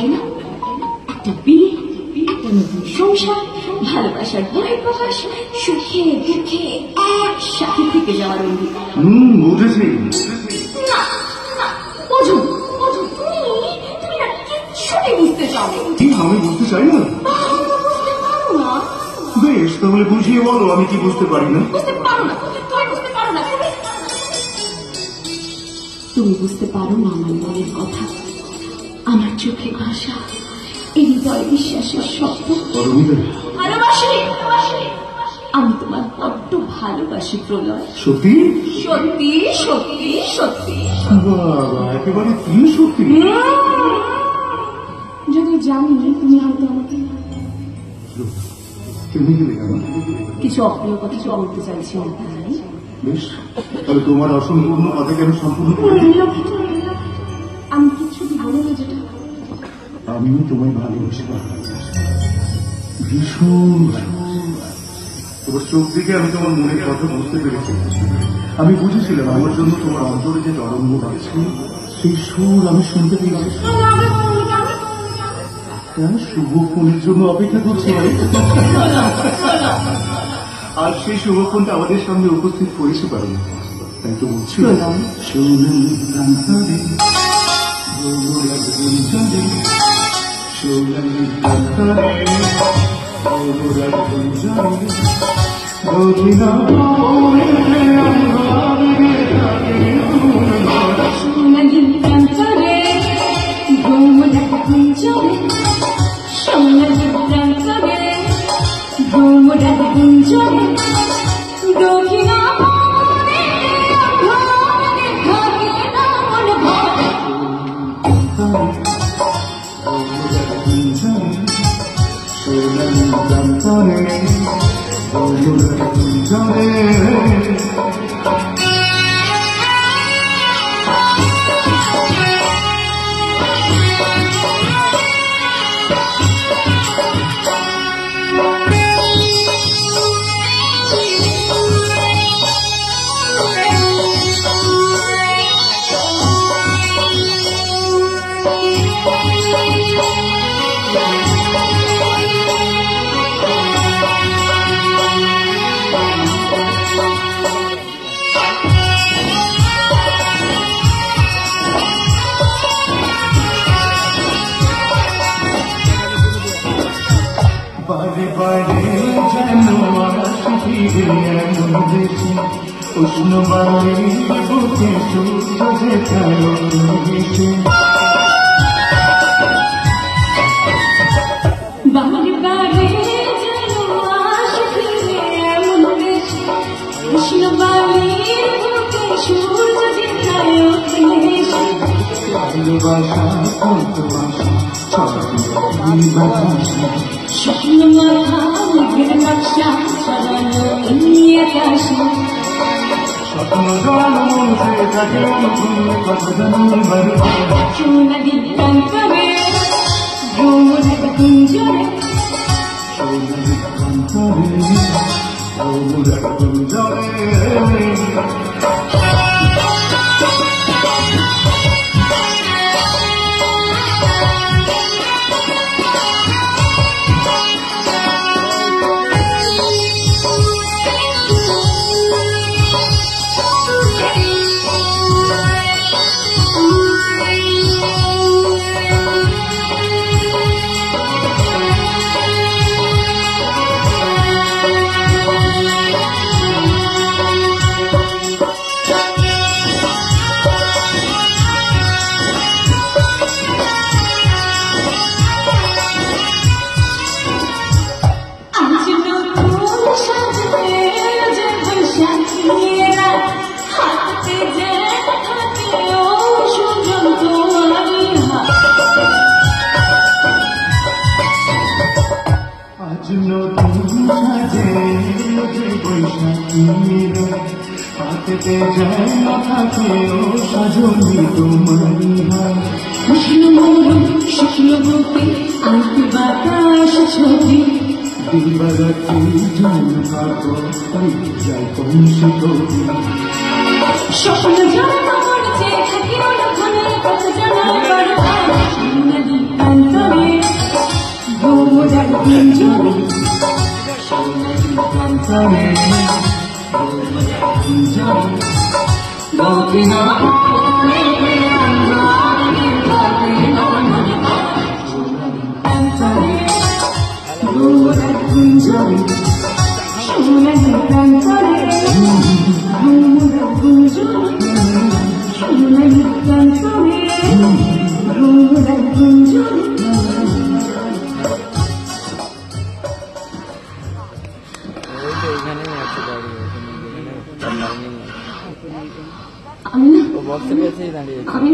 তাই না? একটা বিয়ে, একটা নতুন সংসার, ভালোবাসার বহিঃপ্রকাশ, সুখে দুঃখে একসাথে থেকে যাওয়ার অঙ্গীকার। বুঝেছি। না না, বোঝো বোঝো, তুমি না কিচ্ছুটি বুঝতে চাও। কি আমি বুঝতে চাই না? বুঝতে পারো না? বেশ, তাহলে বুঝিয়ে বলো আমি কি বুঝতে পারি না। বুঝতে পারো না, তুমি বুঝতে পারো না, তুমি বুঝতে পারো না আমার মনের কথা, আমার চোখে ভাষা, এই হৃদয় বিশ্বাসের শব্দ। ভালোবাসি, আমি তোমার বড্ড ভালোবাসি প্রলয়। সত্যি সত্যি সত্যি সত্যি, একেবারে কি সত্যি? যদি জানি তুমি হয়তো আমাকে কিছু অপ্রিয় কথা বলতে চাইছি না, তাই বেশ, তাহলে তোমার অসম্পূর্ণ কথাকে আমি সম্পূর্ণ করে আমি কিছু বলো না। যেটা আমি তোমায় ভালোবেসে ভীষণ তোমার চোখ দিকে আমি তোমার মনের কথা বুঝতে পেরেছি। আমি বুঝেছিলাম আমার জন্য তোমার অন্তরে যে তরঙ্গ আছে সেই সুর আমি শুনতে পেয়েছি। শুভক্ষণের জন্য অপেক্ষা করছি, আর সেই শুভক্ষণটা আমাদের সামনে উপস্থিত করেছে পারে না, তাই তো বলছি। উষ্ণ বাড়ি বুকে স্বপ্ন মাথা মুখের নকশা ছড়ানো আকাশে, স্বপ্ন জল থাকে সোনালি প্রান্তরে ভ্রমণ কুঞ্জরে, স্বপ্ন জল আমি